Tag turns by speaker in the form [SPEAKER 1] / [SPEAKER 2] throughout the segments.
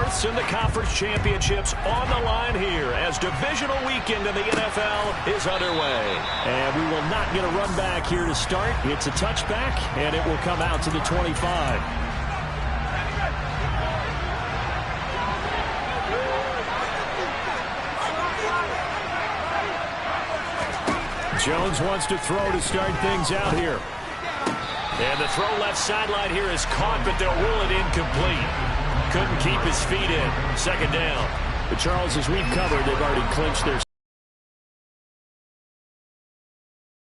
[SPEAKER 1] berths in the conference championships on the line here as divisional weekend in the NFL is underway.
[SPEAKER 2] And we will not get a run back here to start. It's a touchback, and it will come out to the 25. Jones wants to throw to start things out here.
[SPEAKER 1] And the throw left sideline here is caught, but they'll rule it incomplete. Couldn't keep his feet in. Second down.
[SPEAKER 2] But Charles, as we've covered, they've already clinched their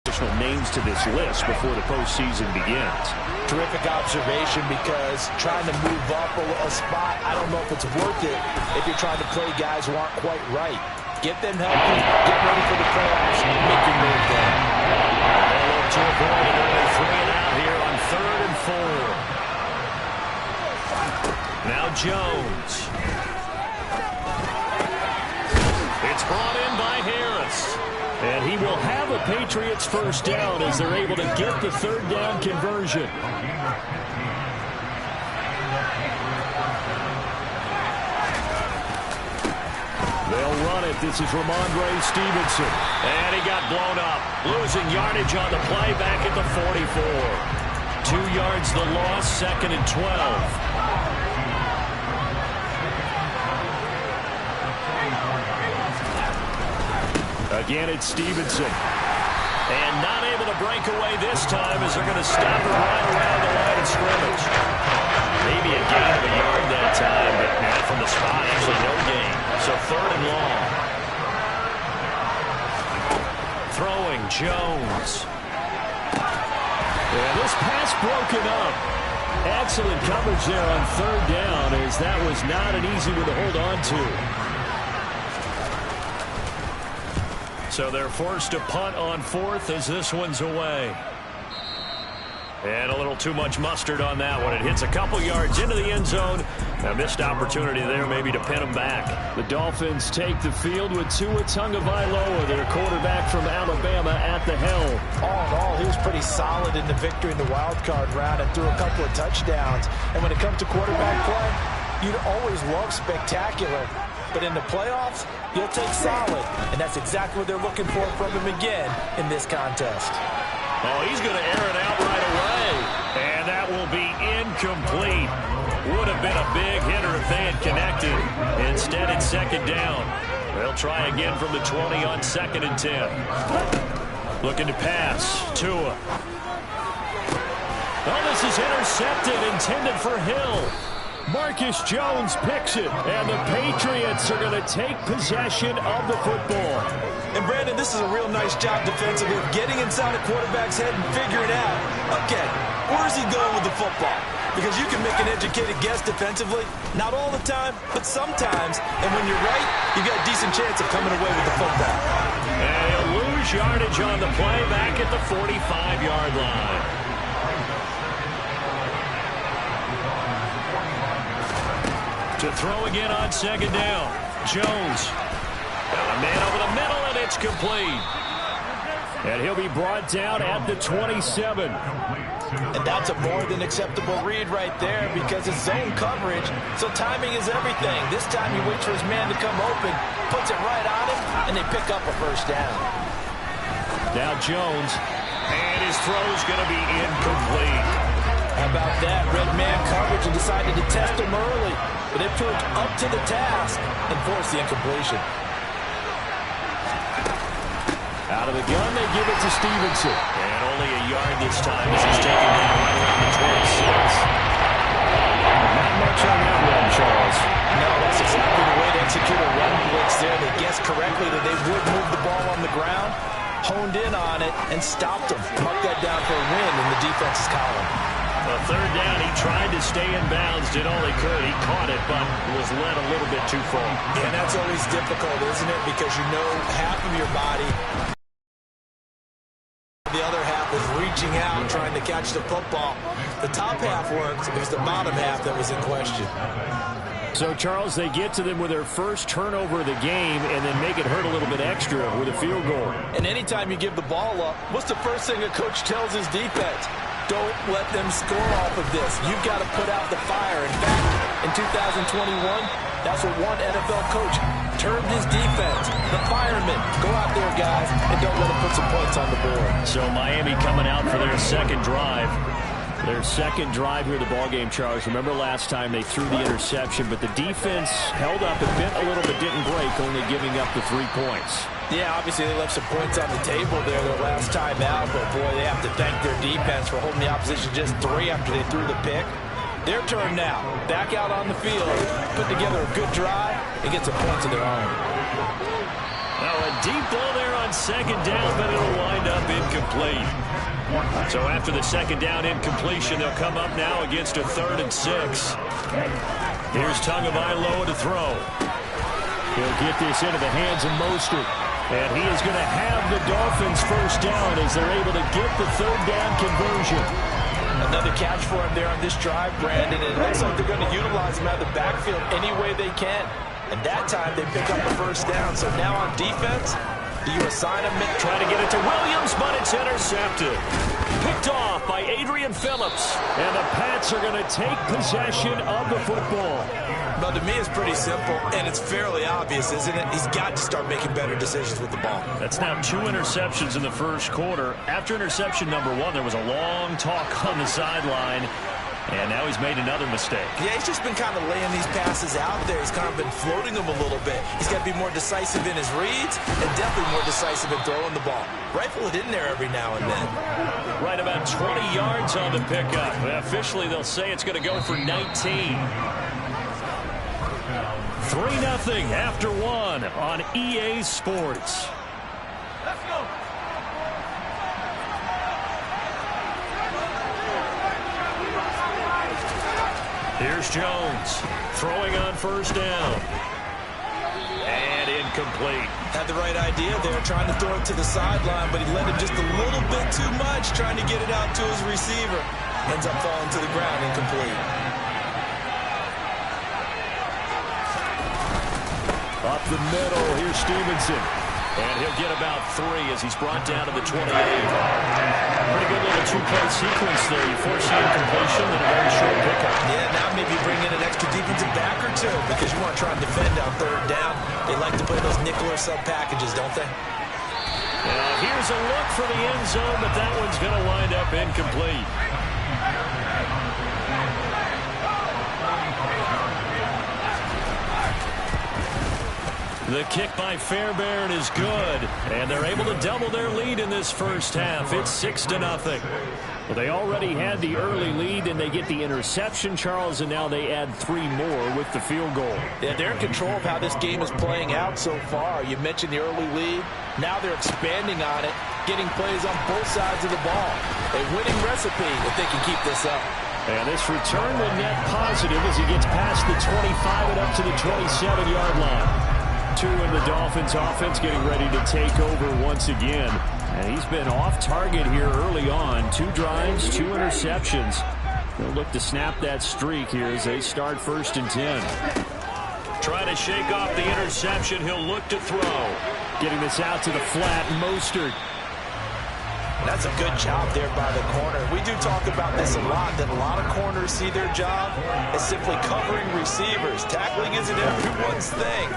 [SPEAKER 2] additional names to this list before the postseason begins.
[SPEAKER 3] Terrific observation, because trying to move up a spot, I don't know if it's worth it if you're trying to play guys who aren't quite right. Get them healthy, get ready for the playoffs, and make your move then.
[SPEAKER 1] They look to avoid an early 3 and out here on 3rd and 4. Now Jones. It's brought in by Harris.
[SPEAKER 2] And he will have a Patriots first down as they're able to get the 3rd down conversion. They'll run it. This is Ramondre Stevenson.
[SPEAKER 1] And he got blown up. Losing yardage on the play back at the 44.
[SPEAKER 2] 2 yards the loss, 2nd and 12. Again, it's Stevenson.
[SPEAKER 1] And not able to break away this time as they're going to stop it right around the line of scrimmage. Maybe a gain of a yard that time, but not from the spot. Actually, no gain. So 3rd and long. Throwing Jones.
[SPEAKER 2] And this pass broken up. Excellent coverage there on 3rd down, as that was not an easy one to hold on to.
[SPEAKER 1] So they're forced to punt on 4th as this one's away. And a little too much mustard on that one. It hits a couple yards into the end zone. A missed opportunity there maybe to pin them back.
[SPEAKER 2] The Dolphins take the field with Tua Tagovailoa, their quarterback from Alabama, at the helm.
[SPEAKER 3] All in all, he was pretty solid in the victory in the wild card round and threw a couple of touchdowns. And when it comes to quarterback play, you'd always love spectacular. But in the playoffs, you'll take solid. And that's exactly what they're looking for from him again in this contest.
[SPEAKER 1] Oh, he's going to air it out right away. And that will be incomplete. Would have been a big hitter if they had connected. Instead, it's 2nd down. They'll try again from the 20 on 2nd and 10. Looking to pass. Tua.
[SPEAKER 2] Oh, this is intercepted, intended for Hill. Marcus Jones picks it, and the Patriots are going to take possession of the football.
[SPEAKER 3] And, Brandon, this is a real nice job defensively of getting inside a quarterback's head and figuring out, okay, where's he going with the football? Because you can make an educated guess defensively, not all the time, but sometimes. And when you're right, you've got a decent chance of coming away with the football.
[SPEAKER 1] And he'll lose yardage on the play back at the 45-yard line. To throw again on 2nd down. Jones. Got a man over the middle, and it's complete.
[SPEAKER 2] And he'll be brought down at the 27.
[SPEAKER 3] And that's a more than acceptable read right there, because it's zone coverage, so timing is everything. This time he waits for his man to come open, puts it right on him, and they pick up a first down.
[SPEAKER 2] Now Jones.
[SPEAKER 1] And his throw's going to be incomplete.
[SPEAKER 3] How about that? Red man coverage and decided to test him early. But it proved up to the task and forced the incompletion.
[SPEAKER 2] Out of the gun, they give it to Stevenson.
[SPEAKER 1] And only a yard this time as he's taken down right around the 26.
[SPEAKER 2] Not much on that one, Charles.
[SPEAKER 3] No, that's exactly the way to execute a run blitz there. They guessed correctly that they would move the ball on the ground, honed in on it, and stopped them. Mark that down for a win in the defense's column.
[SPEAKER 1] A 3rd down, he tried to stay in bounds, did all he could. He caught it, but was led a little bit too far.
[SPEAKER 3] And that's always difficult, isn't it? Because you know half of your body, the other half is reaching out, trying to catch the football. The top half works, it was the bottom half that was in question.
[SPEAKER 2] So, Charles, they get to them with their first turnover of the game and then make it hurt a little bit extra with a field goal.
[SPEAKER 3] And anytime you give the ball up, what's the first thing a coach tells his defense? Don't let them score off of this. You've got to put out the fire. In fact, in 2021, that's what one NFL coach termed his defense. The firemen. Go out there, guys, and don't let them put some points on the board.
[SPEAKER 2] So Miami coming out for their second drive. Their second drive here of the ballgame, Charles. Remember last time they threw the interception, but the defense held up a bit, a little bit, didn't break, only giving up the 3 points.
[SPEAKER 3] Yeah, obviously they left some points on the table there their last time out, but boy, they have to thank their defense for holding the opposition just 3 after they threw the pick. Their turn now. Back out on the field, put together a good drive, and get some points of their own.
[SPEAKER 2] Now a deep ball there on second down, but it'll wind up incomplete.
[SPEAKER 1] So after the second down incompletion, they'll come up now against a 3rd and 6. Here's Tagovailoa to throw.
[SPEAKER 2] He'll get this into the hands of Mostert. And he is going to have the Dolphins first down as they're able to get the 3rd down conversion.
[SPEAKER 3] Another catch for him there on this drive, Brandon. And it looks like they're going to utilize him out of the backfield any way they can. And that time they pick up the first down. So now on defense, do you assign him?
[SPEAKER 1] Trying to get it to Williams, but it's intercepted. Picked off by Adrian Phillips.
[SPEAKER 2] And the Pats are going to take possession of the football.
[SPEAKER 3] Well, to me, it's pretty simple, and it's fairly obvious, isn't it? He's got to start making better decisions with the ball.
[SPEAKER 1] That's now 2 interceptions in the first quarter. After interception number 1, there was a long talk on the sideline, and now he's made another mistake.
[SPEAKER 3] Yeah, he's just been kind of laying these passes out there. He's kind of been floating them a little bit. He's got to be more decisive in his reads and definitely more decisive in throwing the ball. Rifle it in there every now and then.
[SPEAKER 1] Right about 20 yards on the pickup. Officially, they'll say it's going to go for 19. 3-0 after 1 on EA Sports.
[SPEAKER 3] Let's go.
[SPEAKER 1] Here's Jones throwing on first down. And incomplete.
[SPEAKER 3] Had the right idea there, trying to throw it to the sideline, but he led him just a little bit too much, trying to get it out to his receiver. Ends up falling to the ground, incomplete.
[SPEAKER 2] Up the middle, here's Stevenson.
[SPEAKER 1] And he'll get about 3 as he's brought down to the 28. Pretty good little 2-play sequence there. You force the incompletion and a very short pickup.
[SPEAKER 3] Yeah, now maybe bring in an extra defensive back or 2 because you want to try and defend on 3rd down. They like to play those nickel or sub packages, don't they?
[SPEAKER 1] Here's a look for the end zone, but that one's going to wind up incomplete. The kick by Fairbairn is good, and they're able to double their lead in this first half. It's 6-0.
[SPEAKER 2] Well, they already had the early lead, and they get the interception, Charles, and now they add 3 more with the field goal.
[SPEAKER 3] Yeah, they're in control of how this game is playing out so far. You mentioned the early lead. Now they're expanding on it, getting plays on both sides of the ball. A winning recipe if they can keep this up.
[SPEAKER 2] And this return will net positive as he gets past the 25 and up to the 27-yard line. 2 in the Dolphins offense getting ready to take over once again. And he's been off target here early on. 2 drives, 2 interceptions. They'll look to snap that streak here as they start 1st and 10.
[SPEAKER 1] Trying to shake off the interception. He'll look to throw.
[SPEAKER 2] Getting this out to the flat, Mostert.
[SPEAKER 3] That's a good job there by the corner. We do talk about this a lot, that a lot of corners see their job as simply covering receivers. Tackling isn't everyone's thing.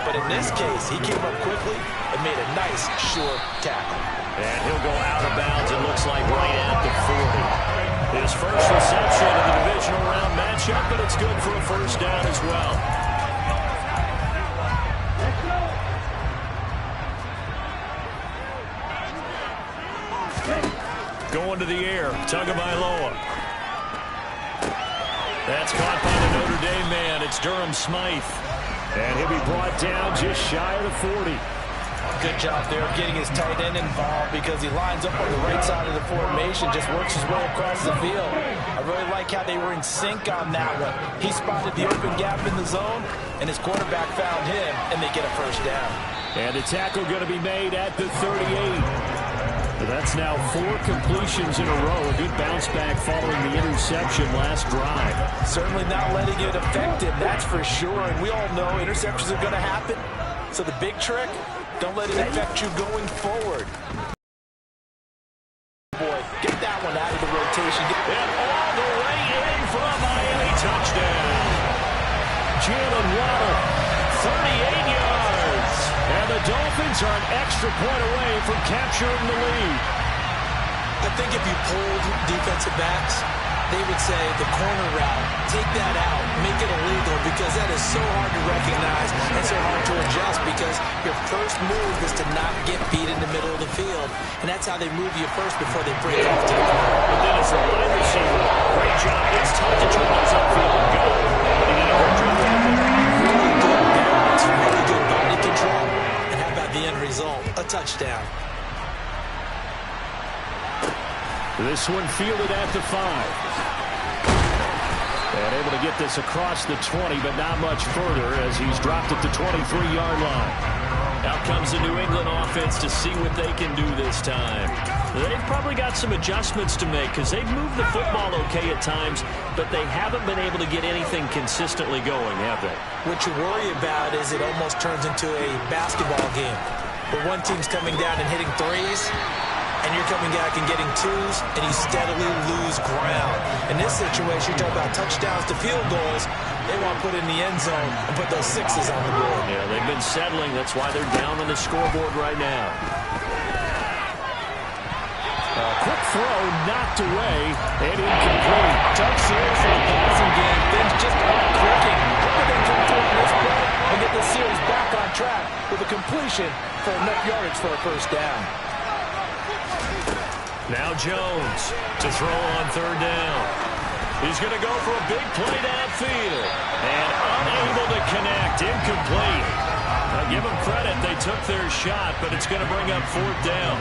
[SPEAKER 3] But in this case, he came up quickly and made a nice, short tackle.
[SPEAKER 1] And he'll go out of bounds, it looks like, right at the 40. His first reception in the divisional round matchup, but it's good for a first down as well. Going to the air, Tagovailoa. That's caught by the Notre Dame man. It's Durham Smythe.
[SPEAKER 2] And he'll be brought down just shy of the 40.
[SPEAKER 3] Good job there of getting his tight end involved because he lines up on the right side of the formation, just works his way across the field. I really like how they were in sync on that one. He spotted the open gap in the zone, and his quarterback found him, and they get a first down.
[SPEAKER 2] And the tackle going to be made at the 38. That's now 4 completions in a row. A good bounce back following the interception last drive.
[SPEAKER 3] Certainly not letting it affect him, that's for sure. And we all know interceptions are going to happen. So the big trick, don't let it affect you going forward. Boy, get that one out of the rotation.
[SPEAKER 1] And all the way in for a Miami touchdown.
[SPEAKER 2] Jalen Waddle. 38 yards. And the Dolphins are an extra point away from capturing the lead.
[SPEAKER 3] I think if you pulled defensive backs, they would say the corner route, take that out, make it illegal, because that is so hard to recognize and so hard to adjust, because your first move is to not get beat in the middle of the field. And that's how they move you first before they break off to the corner.
[SPEAKER 1] But then as a wide receiver, great job. It's tough to turn those upfield and go. He did a great job.
[SPEAKER 3] Really good balance, really good body control. And how about the end result? A touchdown.
[SPEAKER 2] This one fielded at the 5. And able to get this across the 20, but not much further as he's dropped at the 23-yard line.
[SPEAKER 1] Out comes the New England offense to see what they can do this time. They've probably got some adjustments to make because they've moved the football okay at times, but they haven't been able to get anything consistently going, have they?
[SPEAKER 3] What you worry about is it almost turns into a basketball game where one team's coming down and hitting threes, and you're coming back and getting twos, and you steadily lose ground. In this situation, you're talking about touchdowns to field goals. They want to put in the end zone and put those sixes on the board.
[SPEAKER 1] Yeah, they've been settling. That's why they're down on the scoreboard right now.
[SPEAKER 2] Quick throw knocked away and incomplete.
[SPEAKER 3] Talk serious in the passing game. Things just aren't clicking. What are they going to do in this play and get the series back on track with a completion for enough yardage for a first down?
[SPEAKER 1] Now Jones to throw on third down. He's going to go for a big play downfield. And unable to connect. Incomplete. Now give them credit. They took their shot, but it's going to bring up fourth down.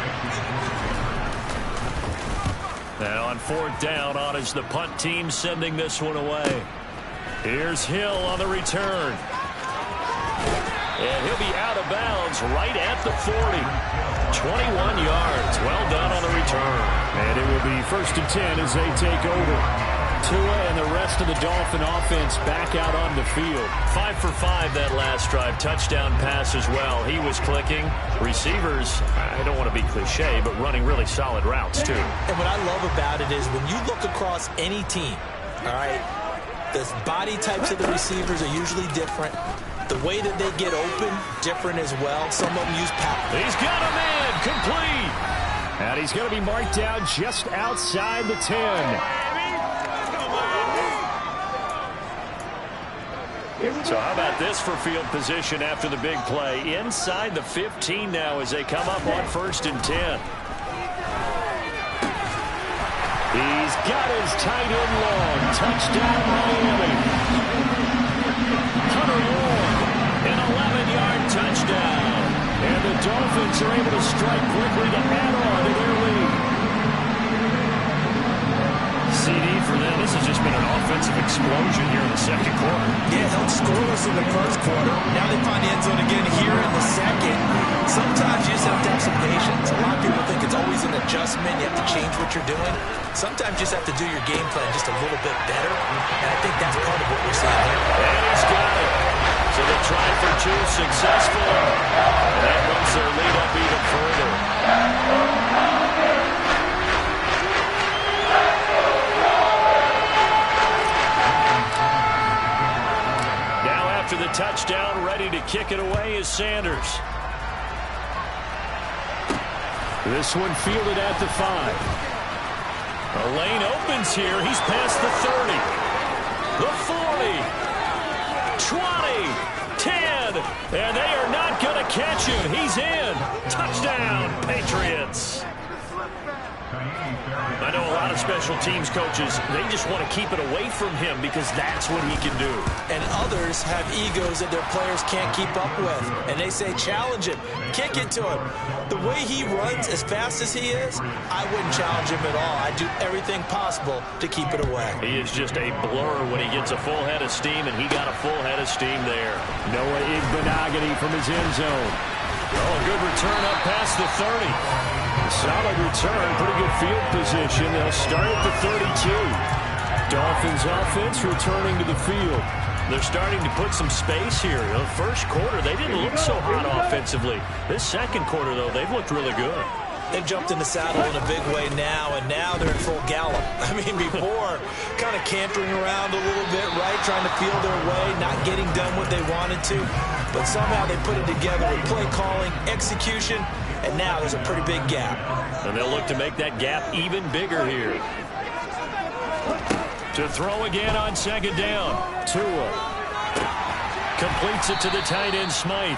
[SPEAKER 1] Now on fourth down, on is the punt team sending this one away. Here's Hill on the return. And he'll be out of bounds right at the 40. 21 yards. Well done on the return.
[SPEAKER 2] And it will be 1st and 10 as they take over. Tua and the rest of the Dolphin offense back out on the field.
[SPEAKER 1] 5 for 5 that last drive. Touchdown pass as well. He was clicking. Receivers, I don't want to be cliche, but running really solid routes too.
[SPEAKER 3] And what I love about it is when you look across any team, all right, the body types of the receivers are usually different. The way that they get open, different as well. Some of them use power.
[SPEAKER 1] He's got a man, complete.
[SPEAKER 2] And he's going to be marked down just outside the 10.
[SPEAKER 1] So how about this for field position after the big play? Inside the 15 now as they come up on 1st and 10.
[SPEAKER 2] He's got his tight end long. Touchdown, Miami.
[SPEAKER 1] Hunter Ward, an 11-yard touchdown.
[SPEAKER 2] And the Dolphins are able to strike quickly to add on to their lead.
[SPEAKER 1] CD for them. This has just been an offensive explosion here in the second quarter.
[SPEAKER 3] Yeah, held scoreless in the first quarter. Now they find the end zone again here in the second. Sometimes you just have to have some patience. A lot of people think it's always an adjustment. You have to change what you're doing. Sometimes you just have to do your game plan just a little bit better. And I think that's part of what we're seeing here.
[SPEAKER 1] And he's got it. So they tried for two, successful. And that moves their lead up even further. After the touchdown, ready to kick it away is Sanders.
[SPEAKER 2] This one fielded at the 5.
[SPEAKER 1] A lane opens here. He's past the 30. The 40. 20. 10. And they are not going to catch him. He's in. Touchdown, Patriots. I know a lot of special teams coaches, they just want to keep it away from him because that's what he can do.
[SPEAKER 3] And others have egos that their players can't keep up with. And they say, challenge him, kick it to him. The way he runs as fast as he is, I wouldn't challenge him at all. I'd do everything possible to keep it away.
[SPEAKER 1] He is just a blur when he gets a full head of steam, and he got a full head of steam there.
[SPEAKER 2] Noah Igbenogany from his end zone.
[SPEAKER 1] Oh, a good return up past the 30.
[SPEAKER 2] Solid return, pretty good field position. They'll start at the 32. Dolphins offense returning to the field.
[SPEAKER 1] They're starting to put some space here. The first quarter, they didn't look so hot offensively. This second quarter, though, they've looked really good.
[SPEAKER 3] They've jumped in the saddle in a big way now, and now they're in full gallop. I mean, before, kind of cantering around a little bit, right, trying to feel their way, not getting done what they wanted to. But somehow they put it together with play calling, execution, and now there's a pretty big gap.
[SPEAKER 1] And they'll look to make that gap even bigger here. To throw again on second down. Tua completes it to the tight end, Smythe.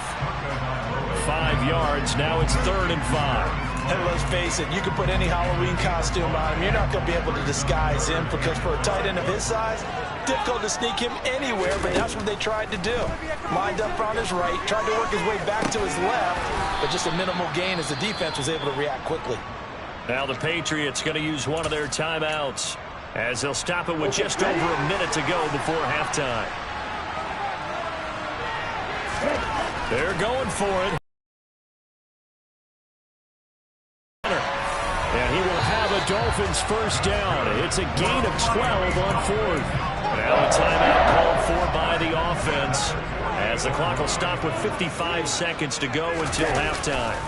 [SPEAKER 1] 5 yards. Now it's 3rd and 5.
[SPEAKER 3] And let's face it, you can put any Halloween costume on him. You're not going to be able to disguise him because for a tight end of his size, difficult to sneak him anywhere, but that's what they tried to do. Lined up on his right, tried to work his way back to his left, but just a minimal gain as the defense was able to react quickly.
[SPEAKER 1] Now the Patriots going to use one of their timeouts as they'll stop it with just over a minute to go before halftime. They're going for it. And he will have a Dolphins first down. It's a gain of 12 on 4th. Now a timeout called for by the offense as the clock will stop with 55 seconds to go until halftime.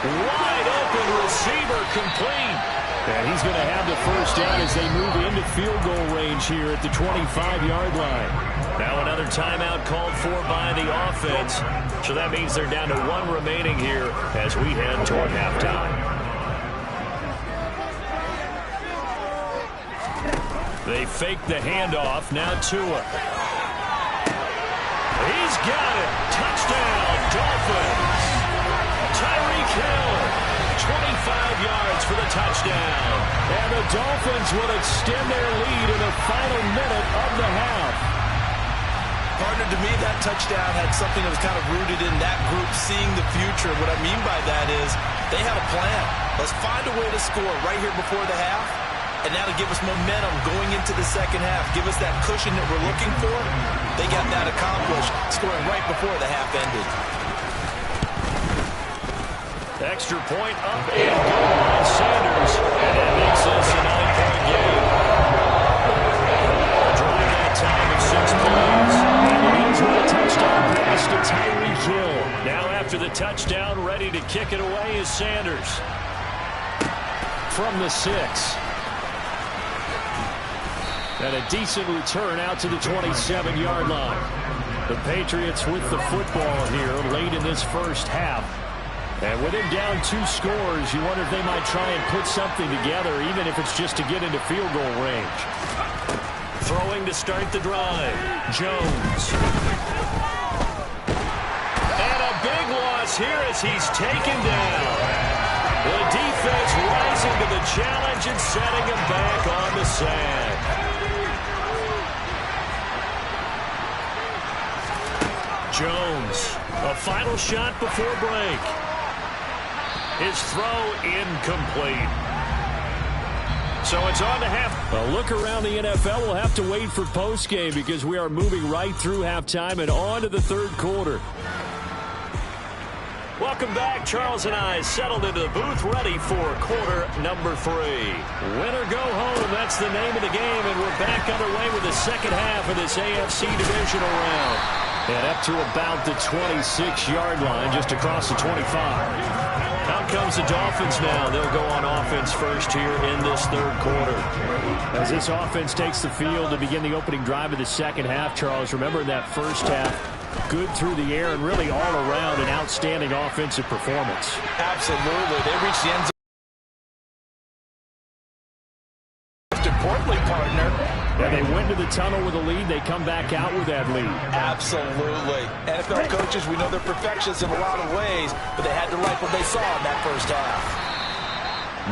[SPEAKER 1] Wide open receiver complete. And he's going to have the first down as they move into field goal range here at the 25-yard line. Now another timeout called for by the offense. So that means they're down to 1 remaining here as we head toward halftime. They fake the handoff. Now Tua. He's got it. Touchdown, Dolphins. Tyreek Hill, 25 yards for the touchdown.
[SPEAKER 2] And the Dolphins will extend their lead in the final minute of the half.
[SPEAKER 3] Partner, to me, that touchdown had something that was kind of rooted in that group seeing the future. What I mean by that is they had a plan. Let's find a way to score right here before the half. And now to give us momentum going into the second half, give us that cushion that we're looking for. They got that accomplished, scoring right before the half ended.
[SPEAKER 1] Extra point up and good by Sanders. And that makes this a 9-point game. A drive that time of 6 plays. And it ends with a touchdown pass to Tyreek Hill. Now after the touchdown, ready to kick it away is Sanders.
[SPEAKER 2] From the 6. And a decent return out to the 27-yard line. The Patriots with the football here late in this first half. And with him down 2 scores, you wonder if they might try and put something together, even if it's just to get into field goal range.
[SPEAKER 1] Throwing to start the drive. Jones. And a big loss here as he's taken down. The defense rising to the challenge and setting him back on the sack. Jones, a final shot before break. His throw incomplete. So it's on to half.
[SPEAKER 2] A look around the NFL. We'll have to wait for postgame because we are moving right through halftime and on to the 3rd quarter.
[SPEAKER 1] Welcome back. Charles and I settled into the booth ready for quarter number 3. Win or go home, that's the name of the game, and we're back underway with the second half of this AFC divisional round.
[SPEAKER 2] And up to about the 26-yard line, just across the 25.
[SPEAKER 1] Out comes the Dolphins now. They'll go on offense first here in this 3rd quarter.
[SPEAKER 2] As this offense takes the field to begin the opening drive of the second half, Charles, remember that first half, good through the air and really all around an outstanding offensive performance.
[SPEAKER 3] Absolutely. They reached the end zone. Importantly, partner.
[SPEAKER 2] And they went to the tunnel with a lead. They come back out with that lead.
[SPEAKER 3] Absolutely. NFL coaches, we know they're perfectionists in a lot of ways, but they had to like what they saw in that first half.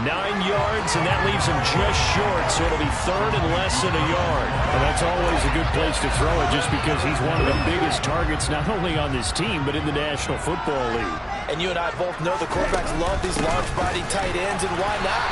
[SPEAKER 1] 9 yards, and that leaves him just short, so it'll be 3rd and less than a yard.
[SPEAKER 2] And that's always a good place to throw it just because he's one of the biggest targets not only on this team, but in the National Football League.
[SPEAKER 3] And you and I both know the quarterbacks love these large-bodied tight ends, and why not?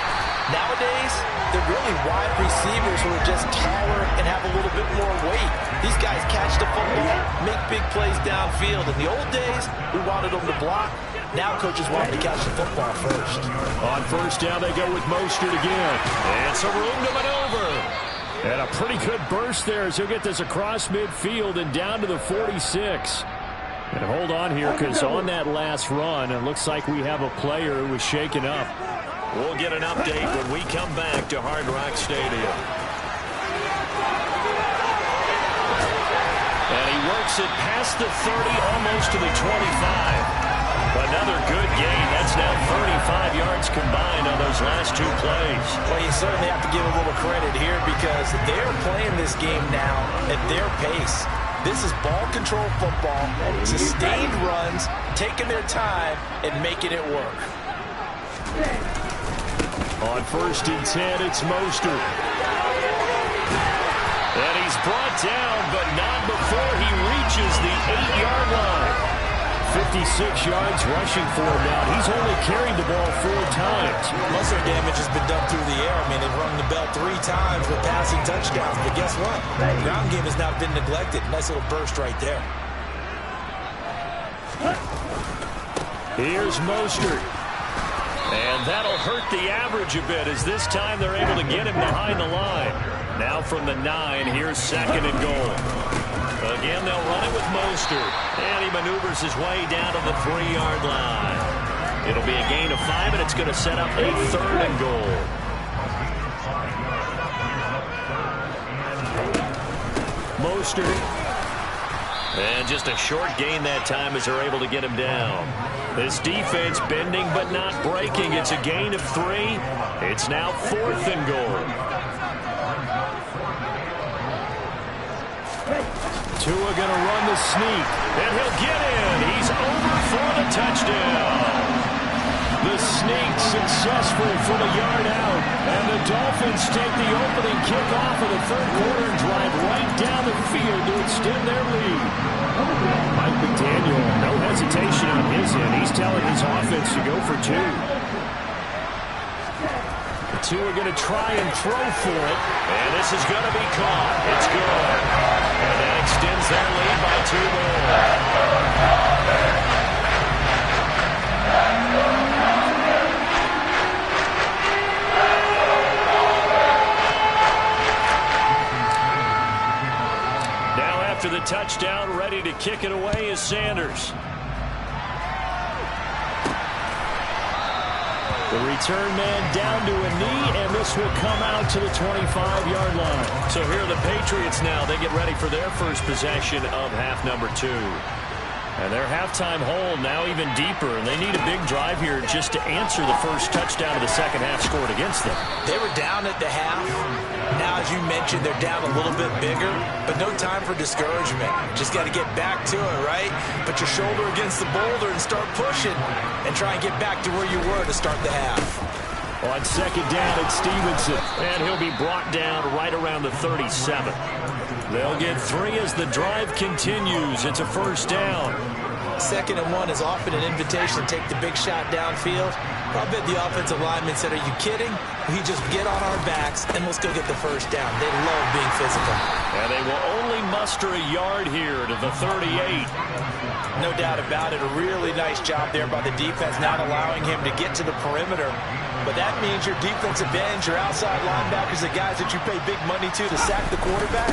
[SPEAKER 3] Nowadays, they're really wide receivers who are just taller and have a little bit more weight. These guys catch the football, make big plays downfield. In the old days, we wanted them to block. Now coaches want them to catch the football first.
[SPEAKER 2] On first down, they go with Mostert again.
[SPEAKER 1] And some room to maneuver.
[SPEAKER 2] And a pretty good burst there as he'll get this across midfield and down to the 46. And hold on here, because on that last run, it looks like we have a player who was shaken up.
[SPEAKER 1] We'll get an update when we come back to Hard Rock Stadium. And he works it past the 30, almost to the 25. Another good gain. That's now 35 yards combined on those last two plays.
[SPEAKER 3] Well, you certainly have to give a little credit here because they're playing this game now at their pace. This is ball control football, sustained runs, taking their time and making it work.
[SPEAKER 2] On 1st and 10, it's Mostert.
[SPEAKER 1] And he's brought down, but not before he reaches the 8-yard line.
[SPEAKER 2] 56 yards rushing for him now. He's only carried the ball 4 times.
[SPEAKER 3] Most of their damage has been done through the air. I mean, they've rung the bell 3 times with passing touchdowns. But guess what? The ground game has not been neglected. Nice little burst right there.
[SPEAKER 2] Here's Mostert.
[SPEAKER 1] And that'll hurt the average a bit as this time they're able to get him behind the line. Now from the 9, here's 2nd and goal. Again, they'll run it with Mostert. And he maneuvers his way down to the 3-yard line. It'll be a gain of 5, and it's going to set up a 3rd and goal.
[SPEAKER 2] Mostert.
[SPEAKER 1] And just a short gain that time as they're able to get him down. This defense bending but not breaking. It's a gain of 3. It's now 4th and goal.
[SPEAKER 2] Tua going to run the sneak.
[SPEAKER 1] And he'll get in. He's over for the touchdown.
[SPEAKER 2] The sneak successful from a yard out. And the Dolphins take the opening kickoff of the 3rd quarter and drive right down the field to extend their lead. Mike McDaniel, no hesitation on his end. He's telling his offense to go for 2. The 2 are going to try and throw for it.
[SPEAKER 1] And this is going to be caught. It's good. And that extends their lead by 2 more. Now after the touchdown, ready to kick it away is Sanders.
[SPEAKER 2] The return man down to a knee, and this will come out to the 25-yard line.
[SPEAKER 1] So here are the Patriots now. They get ready for their first possession of half number 2.
[SPEAKER 2] And their halftime hole now even deeper, and they need a big drive here just to answer the first touchdown of the second half scored against them.
[SPEAKER 3] They were down at the half. Now, as you mentioned, they're down a little bit bigger, but no time for discouragement. Just got to get back to it, right? Put your shoulder against the boulder and start pushing and try and get back to where you were to start the half.
[SPEAKER 2] On 2nd down, it's Stevenson.
[SPEAKER 1] And he'll be brought down right around the 37.
[SPEAKER 2] They'll get 3 as the drive continues. It's a 1st down.
[SPEAKER 3] 2nd and 1 is often an invitation to take the big shot downfield. I bet the offensive lineman said, are you kidding? We just get on our backs and let's go get the 1st down. They love being physical.
[SPEAKER 1] And they will only muster a yard here to the 38.
[SPEAKER 3] No doubt about it. A really nice job there by the defense, not allowing him to get to the perimeter. But that means your defensive ends, your outside linebackers, the guys that you pay big money to sack the quarterback,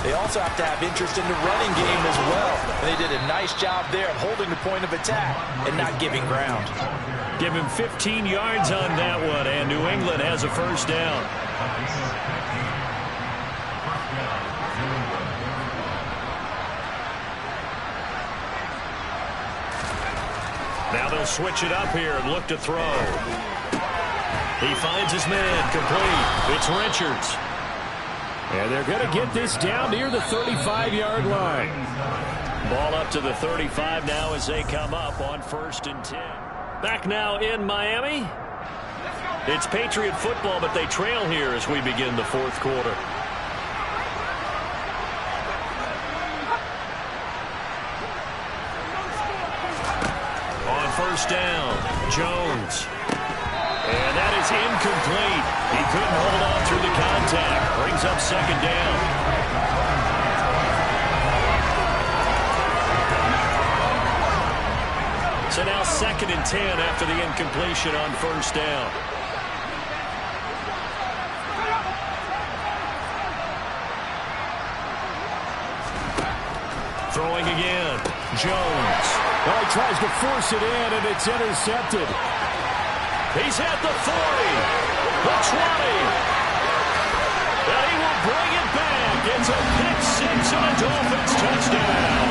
[SPEAKER 3] they also have to have interest in the running game as well. And they did a nice job there of holding the point of attack and not giving ground.
[SPEAKER 1] Give him 15 yards on that one, and New England has a 1st down. Now they'll switch it up here and look to throw. He finds his man, complete. It's Richards.
[SPEAKER 2] And they're going to get this down near the 35-yard line.
[SPEAKER 1] Ball up to the 35 now as they come up on 1st and 10. Back now in Miami. It's Patriot football, but they trail here as we begin the 4th quarter. On 1st down, Jones. And that is incomplete. He couldn't hold on through the contact. Brings up 2nd down. So now 2nd and 10 after the incompletion on 1st down. Throwing again. Jones.
[SPEAKER 2] Well, he tries to force it in, and it's intercepted.
[SPEAKER 1] He's at the 40, the 20. And he will bring it back. It's a pick six and a Dolphins touchdown.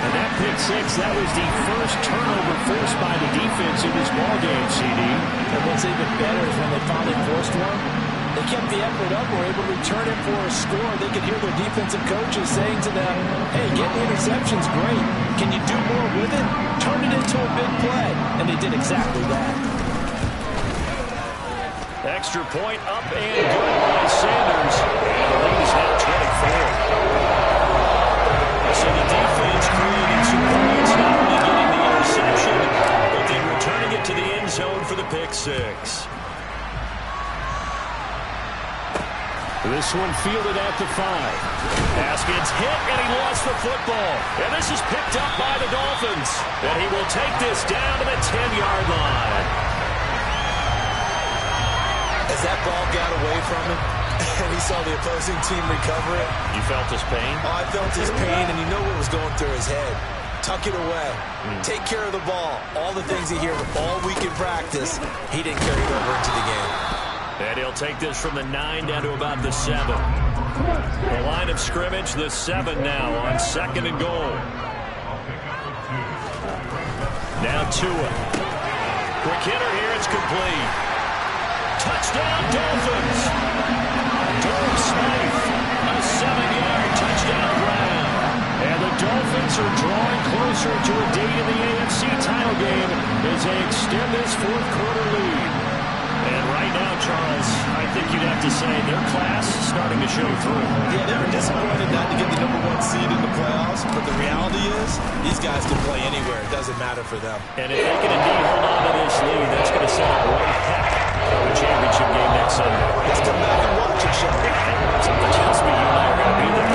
[SPEAKER 2] And that pick six, that was the first turnover forced by the defense in this ballgame, CD.
[SPEAKER 3] And what's even better is when they finally forced one, they kept the effort up, were able to return it for a score. They could hear their defensive coaches saying to them, hey, getting the interception's great. Can you do more with it? Turn it into a big play. And they did exactly that.
[SPEAKER 1] Extra point up and good by Sanders. And the lead is now 24. So the defense created some points, not only getting the interception, but then returning it to the end zone for the pick six.
[SPEAKER 2] This one fielded at the 5.
[SPEAKER 1] Haskins hit, and he lost the football. And this is picked up by the Dolphins. And he will take this down to the 10-yard line.
[SPEAKER 3] As that ball got away from him, and he saw the opposing team recover it.
[SPEAKER 1] You felt his pain?
[SPEAKER 3] Oh, I felt his pain, and you know what was going through his head. Tuck it away. Take care of the ball. All the things he heard all week in practice, he didn't carry it over into the game.
[SPEAKER 1] And he'll take this from the 9 down to about the 7. The line of scrimmage, the 7 now on 2nd and goal. Now Tua. Quick hitter here, it's complete. Touchdown, Dolphins. Durham Smythe, a 7-yard touchdown grab.
[SPEAKER 2] And the Dolphins are drawing closer to a date in the AFC title game as they extend this fourth quarter lead.
[SPEAKER 1] And right now, Charles, I think you'd have to say their class is starting to show through.
[SPEAKER 3] Yeah, they were disappointed not to get the #1 seed in the playoffs, but the reality is these guys can play anywhere. It doesn't matter for them.
[SPEAKER 1] And if they can indeed hold on to this lead, that's going to set up one heck of a championship game next Sunday.
[SPEAKER 3] Let's come back and watch it, shall we?
[SPEAKER 1] Something tells me you and I are going to be there.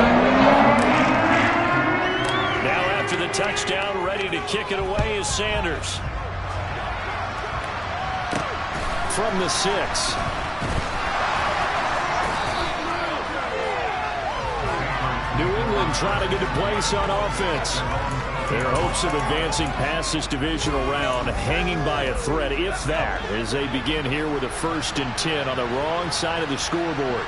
[SPEAKER 1] Now after the touchdown, ready to kick it away is Sanders.
[SPEAKER 2] From the 6. New England trying to get a place on offense. Their hopes of advancing past this divisional round hanging by a thread, if that, as they begin here with a 1st and 10 on the wrong side of the scoreboard.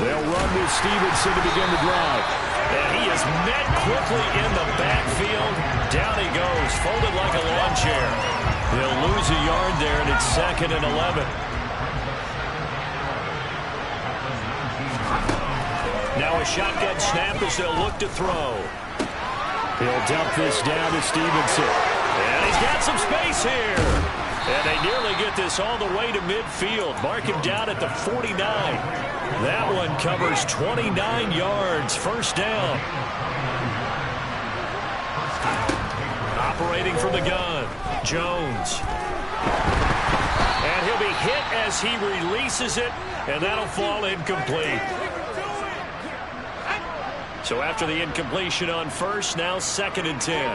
[SPEAKER 2] They'll run with Stevenson to begin the drive.
[SPEAKER 1] And he is met quickly in the backfield. Down he goes, folded like a lawn chair. They'll lose a yard there, and it's 2nd and 11. Now a shotgun snap as they'll look to throw.
[SPEAKER 2] He'll dump this down to Stevenson.
[SPEAKER 1] And he's got some space here. And they nearly get this all the way to midfield. Mark him down at the 49. That one covers 29 yards. 1st down. Operating from the gun, Jones. And he'll be hit as he releases it, and that'll fall incomplete. So after the incompletion on 1st, now 2nd and 10.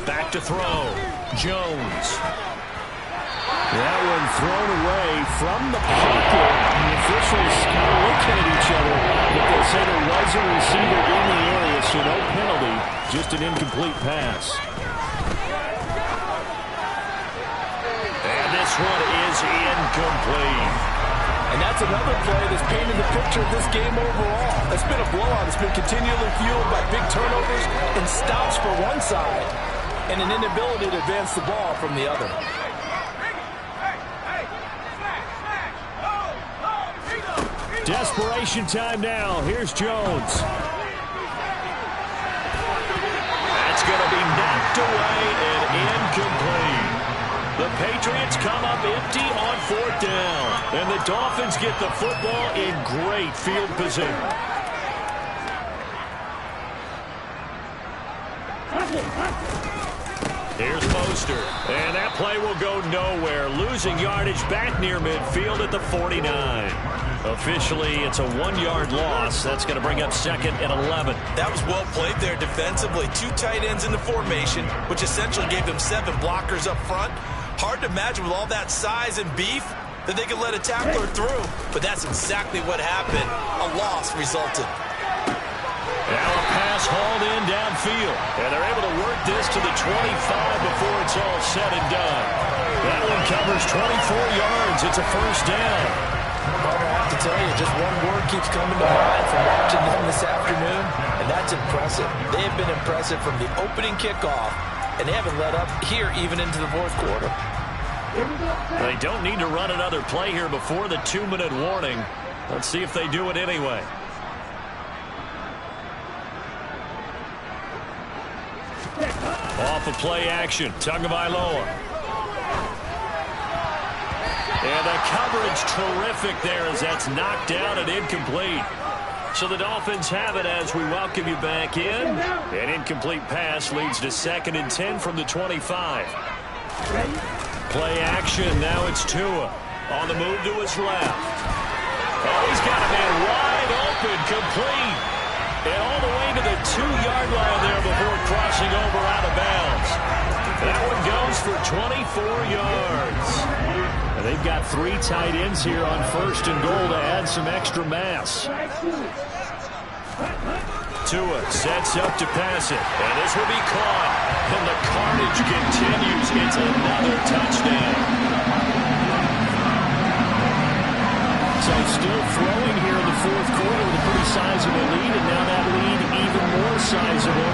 [SPEAKER 1] Back to throw, Jones.
[SPEAKER 2] That one thrown away from the pocket. The officials kind of looking at each other, but they say there was a receiver in the area, so no penalty, just an incomplete pass.
[SPEAKER 1] And this one is incomplete.
[SPEAKER 3] And that's another play that's painted the picture of this game overall. It's been a blowout. It's been continually fueled by big turnovers and stops for one side and an inability to advance the ball from the other.
[SPEAKER 2] Desperation time now. Here's Jones.
[SPEAKER 1] That's going to be knocked away and incomplete. The Patriots come up empty on 4th down. And the Dolphins get the football in great field position. Here's Mostert. And that play will go nowhere. Losing yardage back near midfield at the 49. Officially, it's a 1-yard loss. That's going to bring up 2nd and 11.
[SPEAKER 3] That was well played there defensively. 2 tight ends in the formation, which essentially gave them 7 blockers up front. Hard to imagine with all that size and beef that they could let a tackler through. But that's exactly what happened. A loss resulted.
[SPEAKER 1] Now a pass hauled in downfield. And they're able to work this to the 25 before it's all said and done. That one covers 24 yards. It's a first down.
[SPEAKER 3] Carter, I have to tell you, just one word keeps coming to mind from watching them this afternoon, and that's impressive. They have been impressive from the opening kickoff, and they haven't let up here even into the fourth quarter.
[SPEAKER 1] They don't need to run another play here before the 2-minute warning. Let's see if they do it anyway. Off of play action, Tagovailoa. And the coverage terrific there as that's knocked down and incomplete. So the Dolphins have it as we welcome you back in. An incomplete pass leads to 2nd and 10 from the 25. Play action, now it's Tua. On the move to his left. Oh, he's got a man wide open, complete. And all the way to the 2-yard line there before crossing over out of bounds. That one goes for 24 yards. And they've got 3 tight ends here on 1st and goal to add some extra mass. Tua sets up to pass it. And this will be caught. And the carnage continues. It's another touchdown. So still throwing here in the fourth quarter with a pretty sizable lead. And now that lead even more sizable.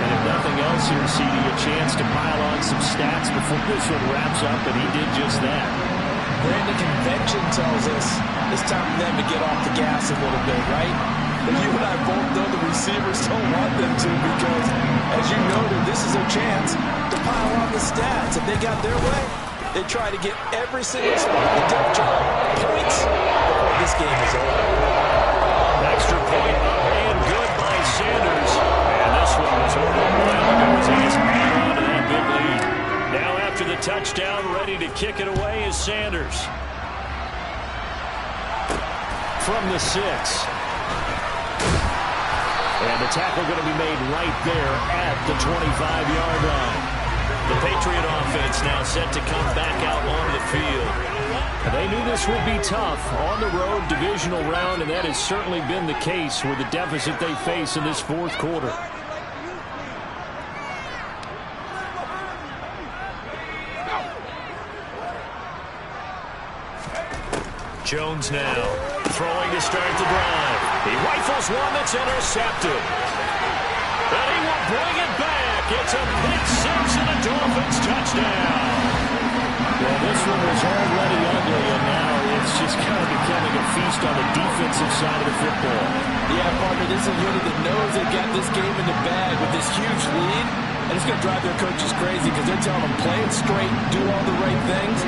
[SPEAKER 1] And if nothing else here, CD, a chance to pile on some stats before this one wraps up. And he did just that.
[SPEAKER 3] Brandon, convention tells us it's time for them to get off the gas a little bit, right? But you and I both know the receivers don't want them to because, as you noted, this is their chance to pile on the stats. If they got their way, they try to get every single spot in the depth chart points before this game is over.
[SPEAKER 1] Extra point up and good by Sanders. And this one was over a while ago as he just added on to that big lead. Now after the touchdown, ready to kick it away is Sanders. From the 6. And the tackle going to be made right there at the 25-yard line. The Patriot offense now set to come back out onto the field. They knew this would be tough on the road divisional round, and that has certainly been the case with the deficit they face in this fourth quarter. Jones now throwing to start the drive. He rifles one that's intercepted. And he will bring it back. It's a pick 6 and a Dolphins touchdown.
[SPEAKER 2] Well, this one was already ugly, and now it's just kind of becoming a feast on the defensive side of the football.
[SPEAKER 3] Yeah, partner, this is a unit that knows they've got this game in the bag with this huge lead. And it's going to drive their coaches crazy because they're telling them play it straight, do all the right things.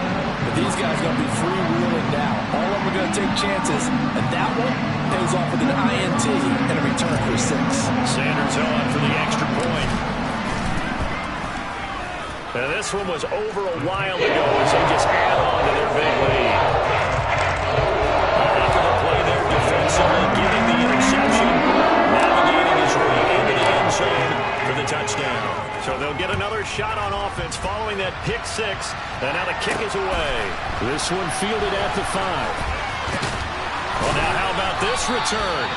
[SPEAKER 3] But these guys are going to be freewheeling now. All of them are going to take chances. And that one pays off with an INT and a return for 6.
[SPEAKER 1] Sanders on for the extra point. And this one was over a while ago as they just add on to their big lead. Making the play there defensively, getting the interception, navigating his way into the end zone for the touchdown. So they'll get another shot on offense following that pick 6. And now the kick is away.
[SPEAKER 2] This one fielded at the 5.
[SPEAKER 1] Well, now how about this return?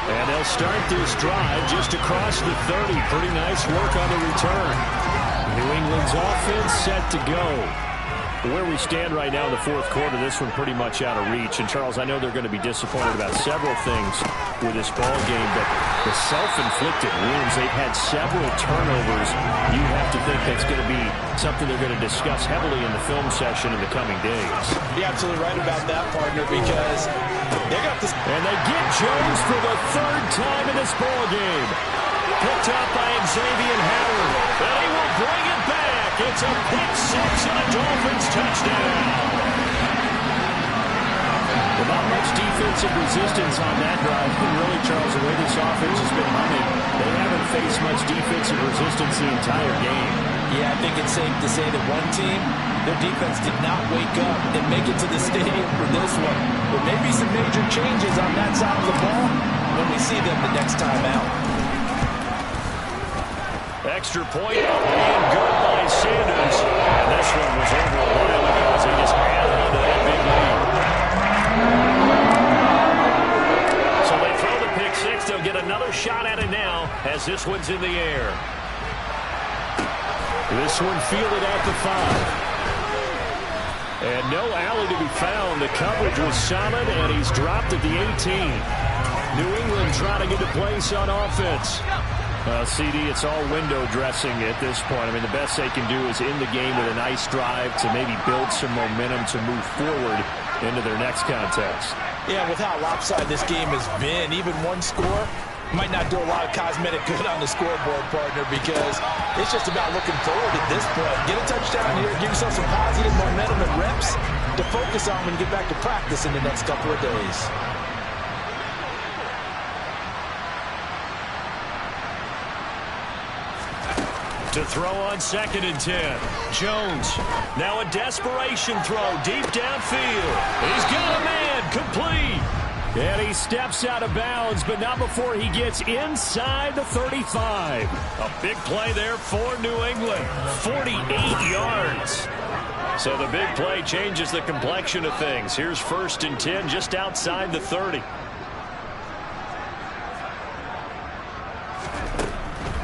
[SPEAKER 2] And they'll start this drive just across the 30. Pretty nice work on the return. New England's offense set to go. Where we stand right now in the fourth quarter, this one pretty much out of reach. And, Charles, I know they're going to be disappointed about several things with this ball game, but the self-inflicted wounds, they've had several turnovers. You have to think that's going to be something they're going to discuss heavily in the film session in the coming days.
[SPEAKER 3] You're absolutely right about that, partner, because they got this.
[SPEAKER 2] And they get Jones for the 3rd time in this ball game.
[SPEAKER 1] Picked up by Xavier Howard. And he will bring it back. It's a pick 6 and a Dolphins touchdown.
[SPEAKER 2] Well, not much defensive resistance on that drive. And really, Charles, the way this offense has been humming, they haven't faced much defensive resistance the entire game.
[SPEAKER 3] Yeah, I think it's safe to say that one team, their defense did not wake up and make it to the stadium for this one. There may be some major changes on that side of the ball when we see them the next time out.
[SPEAKER 1] Extra point up and good by Sanders. And this one was over as this one's in the air.
[SPEAKER 2] This one fielded at the 5. And no alley to be found. The coverage was solid, and he's dropped at the 18. New England trying to get a place on offense. CD, it's all window dressing at this point. I mean, the best they can do is in the game with a nice drive to maybe build some momentum to move forward into their next contest.
[SPEAKER 3] Yeah, with how lopsided this game has been, even one score might not do a lot of cosmetic good on the scoreboard, partner, because it's just about looking forward at this point. Get a touchdown here, give yourself some positive momentum and reps to focus on when you get back to practice in the next couple of days.
[SPEAKER 1] To throw on 2nd and 10. Jones. Now a desperation throw deep downfield. He's got a man. Complete.
[SPEAKER 2] And he steps out of bounds, but not before he gets inside the 35.
[SPEAKER 1] A big play there for New England. 48 yards. So the big play changes the complexion of things. Here's 1st and 10 just outside the 30.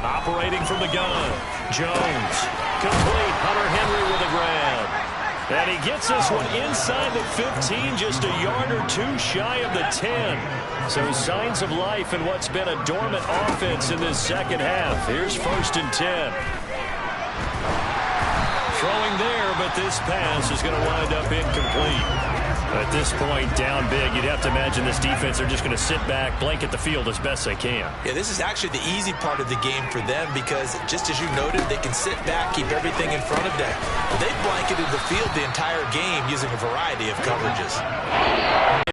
[SPEAKER 1] Operating from the gun. Jones. Complete. Hunter Henry with a grab. And he gets this one inside the 15, just a yard or two shy of the 10. So signs of life in what's been a dormant offense in this second half. Here's 1st and 10. Throwing there, but this pass is going to wind up incomplete. At this point, down big, you'd have to imagine this defense are just going to sit back, blanket the field as best they can.
[SPEAKER 3] Yeah, this is actually the easy part of the game for them because, just as you noted, they can sit back, keep everything in front of them. They've blanketed the field the entire game using a variety of coverages.